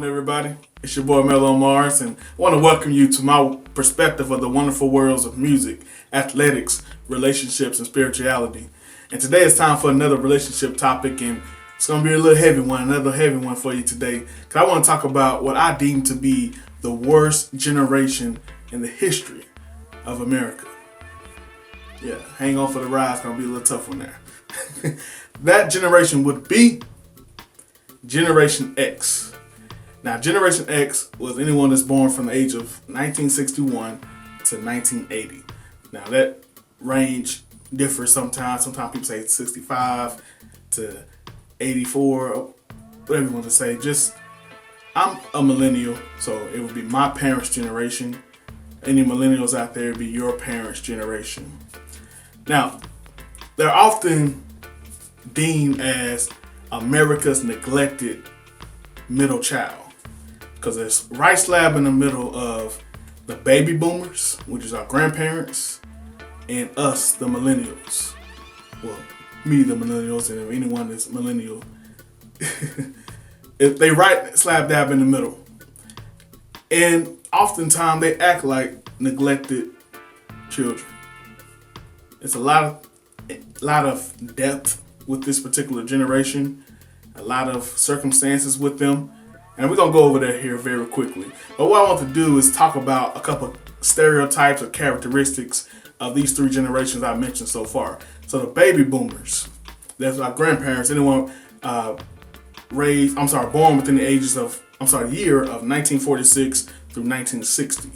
on, everybody? It's your boy mel.on.mars, and I want to welcome you to my perspective of the wonderful worlds of music, athletics, relationships, and spirituality. And today it's time for another relationship topic, and it's going to be another heavy one for you today. Because I want to talk about what I deem to be the worst generation in the history of America. Yeah, hang on for the ride. It's going to be a little tough one there. That generation would be Generation X. Now, Generation X was anyone that's born from the age of 1961 to 1980. Now, that range differs sometimes. Sometimes people say 65 to 84, whatever you want to say. I'm a millennial, so it would be my parents' generation. Any millennials out there, it'd be your parents' generation. Now, they're often deemed as America's neglected middle child, because there's right slab in the middle of the baby boomers, which is our grandparents, and us, the millennials. Well, me, the millennials, and if anyone that's millennial, if they right slab dab in the middle. And oftentimes they act like neglected children. It's a lot of depth with this particular generation, a lot of circumstances with them, and we're going to go over that here very quickly. But what I want to do is talk about a couple stereotypes or characteristics of these three generations I mentioned so far. So the baby boomers, that's our grandparents, anyone born within the year of 1946 through 1960.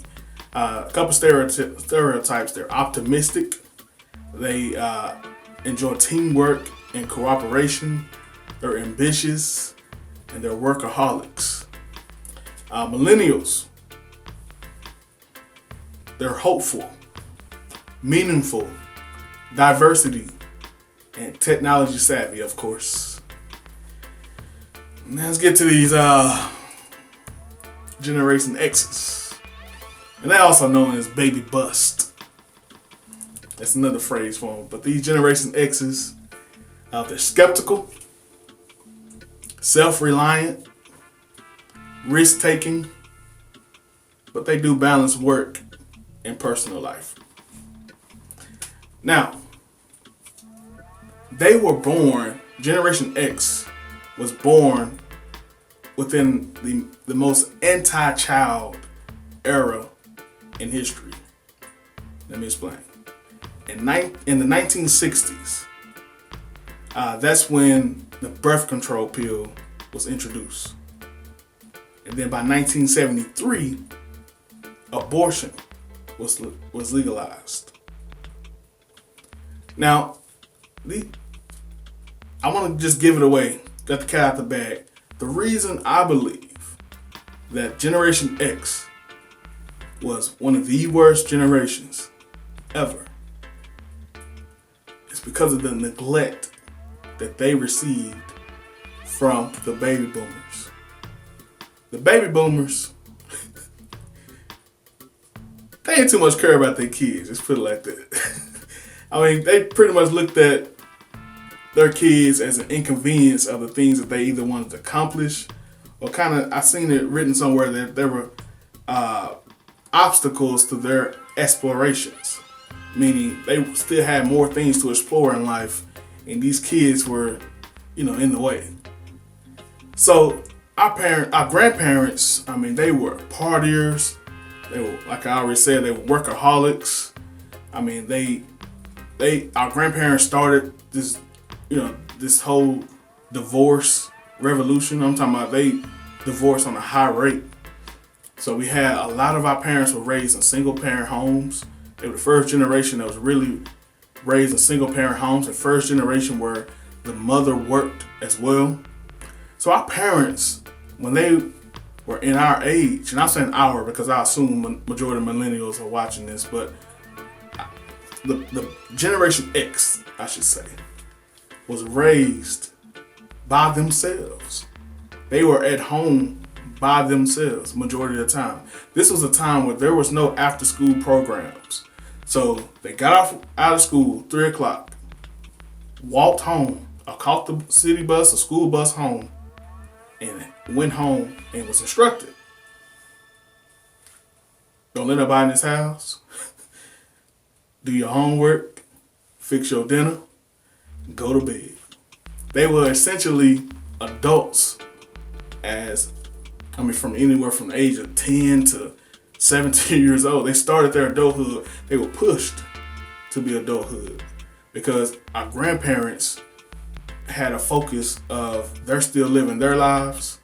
A couple stereotypes. They're optimistic. They enjoy teamwork and cooperation. They're ambitious, and they're workaholics. Millennials, they're hopeful, meaningful, diversity, and technology savvy, of course. Now let's get to these Generation X's, and they're also known as baby bust. That's another phrase for them. But these Generation X's, they're skeptical, self-reliant, risk-taking, but they do balance work and personal life. Now, they were born, Generation X was born within the most anti-child era in history. Let me explain. In the 1960s, that's when the birth control pill was introduced. And then by 1973, abortion was legalized. Now, I want to just give it away, got the cat out the bag. The reason I believe that Generation X was one of the worst generations ever is because of the neglect that they received from the baby boomers. The baby boomers, they ain't too much care about their kids, let's put it like that. I mean, they pretty much looked at their kids as an inconvenience of the things that they either wanted to accomplish, or I seen it written somewhere that there were obstacles to their explorations, meaning they still had more things to explore in life, and these kids were, in the way. So our grandparents, they were partiers. They were, like I already said, they were workaholics. Our grandparents started this, this whole divorce revolution. I'm talking about they divorced on a high rate. So we had a lot of our parents were raised in single parent homes. They were the first generation that was really raised in single parent homes, the first generation where the mother worked as well. So our parents, when they were in our age, and I'm saying our because I assume majority of millennials are watching this, but the Generation X, I should say, was raised by themselves. They were at home by themselves majority of the time. This was a time where there was no after school programs. So they got out of school 3 o'clock, walked home, or caught the city bus or school bus home, and went home and was instructed. Don't let nobody in this house. Do your homework. Fix your dinner. Go to bed. They were essentially adults from anywhere from the age of 10 to 17 years old. They started their adulthood. They were pushed to be adulthood because our grandparents had a focus of they're still living their lives.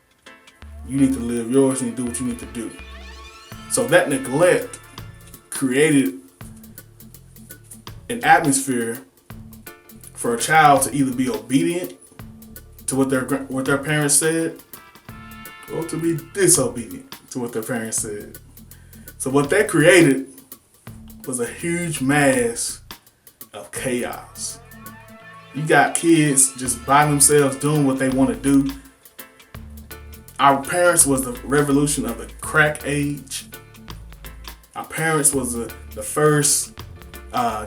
You need to live yours and do what you need to do. So that neglect created an atmosphere for a child to either be obedient to what their parents said, or to be disobedient to what their parents said. So what that created was a huge mass of chaos. You got kids just by themselves doing what they want to do. Our parents was the revolution of the crack age. Our parents was the first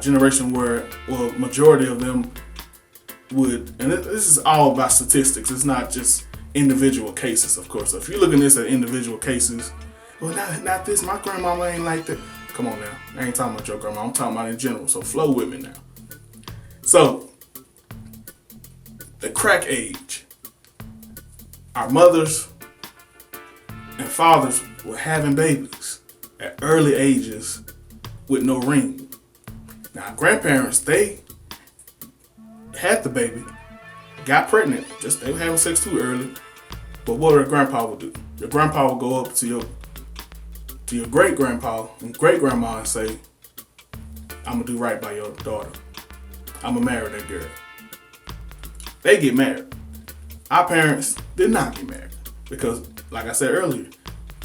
generation where, well, majority of them would, and this is all about statistics. It's not just individual cases, of course. So if you're looking at this at individual cases, well, not this. My grandmama ain't like that. Come on now. I ain't talking about your grandma. I'm talking about in general. So flow with me now. So the crack age. Our mothers and fathers were having babies at early ages with no ring. Now, grandparents, they had the baby, got pregnant, they were having sex too early. But what their grandpa would do? Your grandpa would go up to your great grandpa and great grandma and say, I'm gonna do right by your daughter. I'm gonna marry that girl. They get married. Our parents did not get married because, like I said earlier,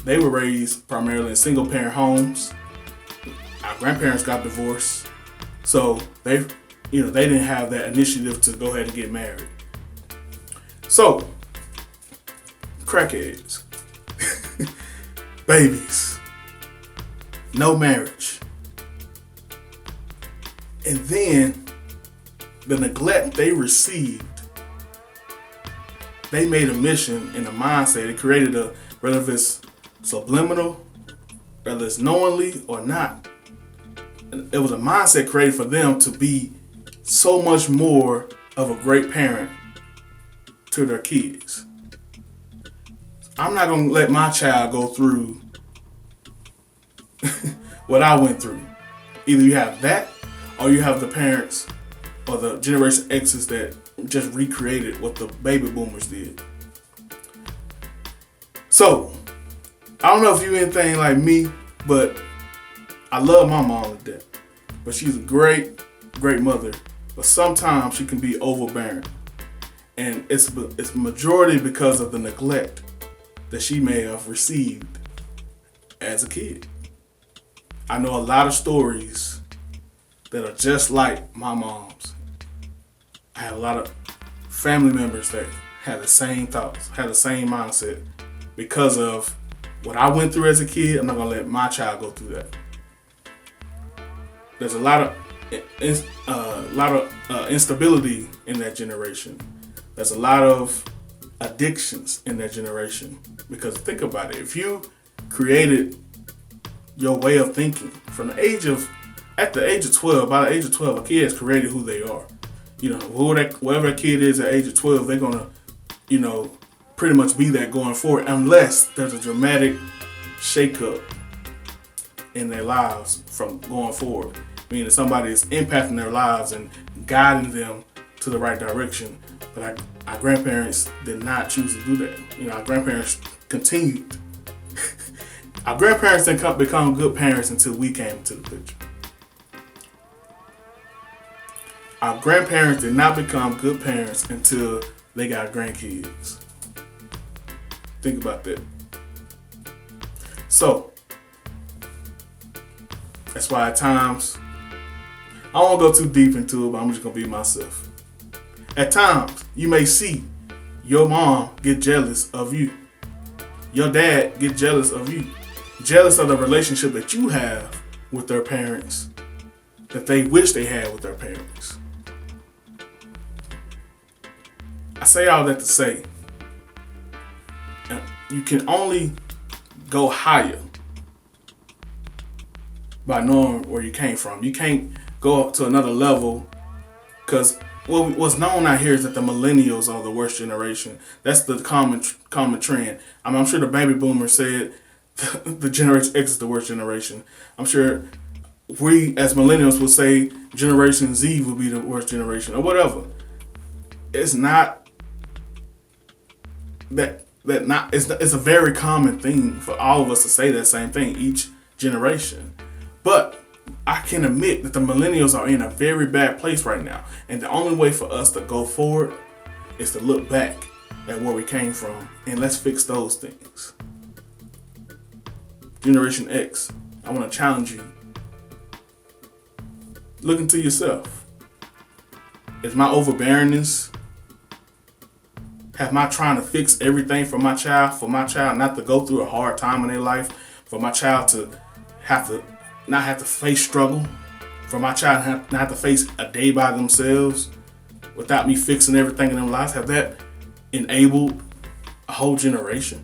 they were raised primarily in single parent homes. Our grandparents got divorced, so they didn't have that initiative to go ahead and get married. So, crackheads, babies, no marriage, and then the neglect they received. They made a mission and a mindset. It created whether it's subliminal, whether it's knowingly or not, it was a mindset created for them to be so much more of a great parent to their kids. I'm not going to let my child go through what I went through. Either you have that or you have the parents or the Generation X's that just recreated what the baby boomers did. So, I don't know if you anything like me, but I love my mom to death. But she's a great, great mother. But sometimes she can be overbearing. And it's majority because of the neglect that she may have received as a kid. I know a lot of stories that are just like my mom's. I have a lot of family members that have the same thoughts, have the same mindset. Because of what I went through as a kid, I'm not going to let my child go through that. There's a lot of instability in that generation. There's a lot of addictions in that generation. Because think about it. If you created your way of thinking from at the age of 12, by the age of 12, a kid has created who they are. Whoever a kid is at the age of 12, they're going to, pretty much be that going forward unless there's a dramatic shakeup in their lives from going forward. Meaning somebody is impacting their lives and guiding them to the right direction. But our grandparents did not choose to do that. Our grandparents continued. Our grandparents didn't become good parents until we came into the picture. Our grandparents did not become good parents until they got grandkids. Think about that. So, that's why at times, I won't go too deep into it, but I'm just going to be myself. At times, you may see your mom get jealous of you. Your dad get jealous of you. Jealous of the relationship that you have with their parents that they wish they had with their parents. I say all that to say, you can only go higher by knowing where you came from. You can't go up to another level because what's known out here is that the millennials are the worst generation. That's the common trend. I'm sure the baby boomers said the Generation X is the worst generation. I'm sure we as millennials would say Generation Z would be the worst generation or whatever. It's not it's a very common thing for all of us to say that same thing each generation. But I can admit that the millennials are in a very bad place right now. And the only way for us to go forward is to look back at where we came from and let's fix those things. Generation X, I want to challenge you. Look into yourself. Is my overbearingness? Have my trying to fix everything for my child not to go through a hard time in their life, for my child to not have to face struggle, for my child not have to face a day by themselves without me fixing everything in their lives? Have that enabled a whole generation?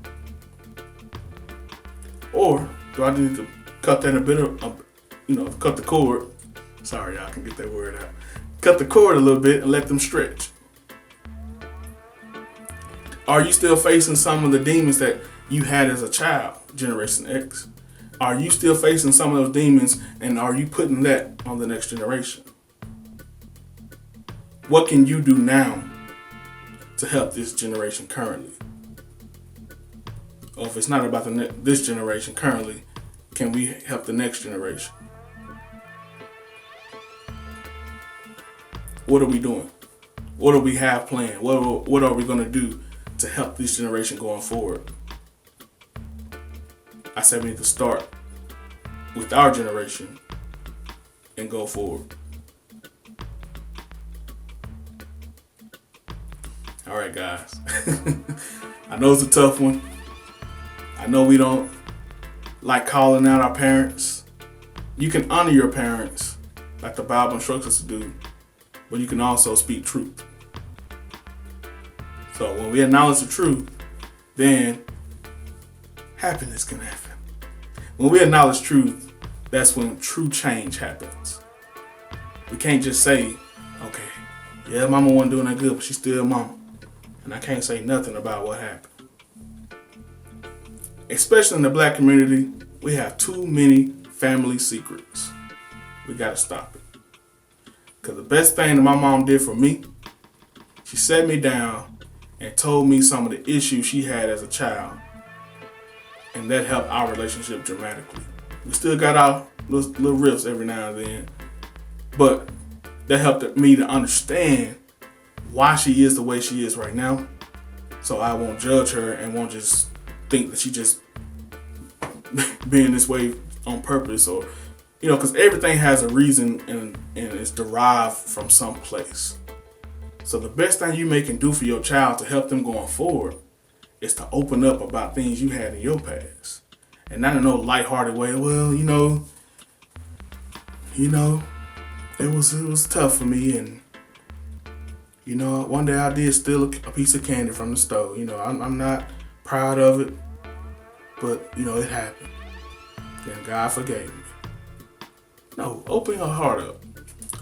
Or do I need to cut that a bit of, cut the cord? Sorry, y'all can get that word out. Cut the cord a little bit and let them stretch. Are you still facing some of the demons that you had as a child, Generation X? Are you still facing some of those demons, and are you putting that on the next generation? What can you do now to help this generation currently? Or if it's not about this generation currently, can we help the next generation? What are we doing? What do we have planned? What are we going to do to help this generation going forward? I said we need to start with our generation and go forward. All right, guys. I know it's a tough one. I know we don't like calling out our parents. You can honor your parents like the Bible instructs us to do, but you can also speak truth. So when we acknowledge the truth, then happiness can happen. When we acknowledge truth, that's when true change happens. We can't just say, okay, yeah, mama wasn't doing that good, but she's still mama. And I can't say nothing about what happened. Especially in the black community, we have too many family secrets. We gotta stop it. Because the best thing that my mom did for me, she sat me down and told me some of the issues she had as a child. And that helped our relationship dramatically. We still got our little rifts every now and then. But that helped me to understand why she is the way she is right now. So I won't judge her and won't just think that she just being this way on purpose, or because everything has a reason and it's derived from some place. So the best thing you can do for your child to help them going forward is to open up about things you had in your past, and not in no lighthearted way. Well, it was tough for me, and one day I did steal a piece of candy from the store. I'm not proud of it, but it happened. And God forgave me. No, open your heart up.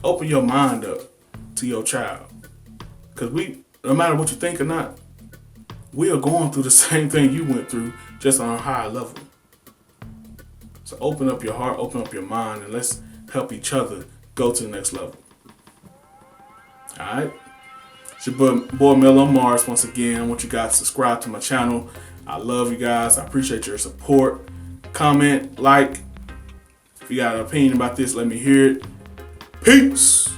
Open your mind up to your child. Because no matter what you think or not, we are going through the same thing you went through, just on a higher level. So open up your heart, open up your mind, and let's help each other go to the next level. Alright? It's your boy mel.on.mars. Once again, I want you guys to subscribe to my channel. I love you guys. I appreciate your support. Comment, like. If you got an opinion about this, let me hear it. Peace.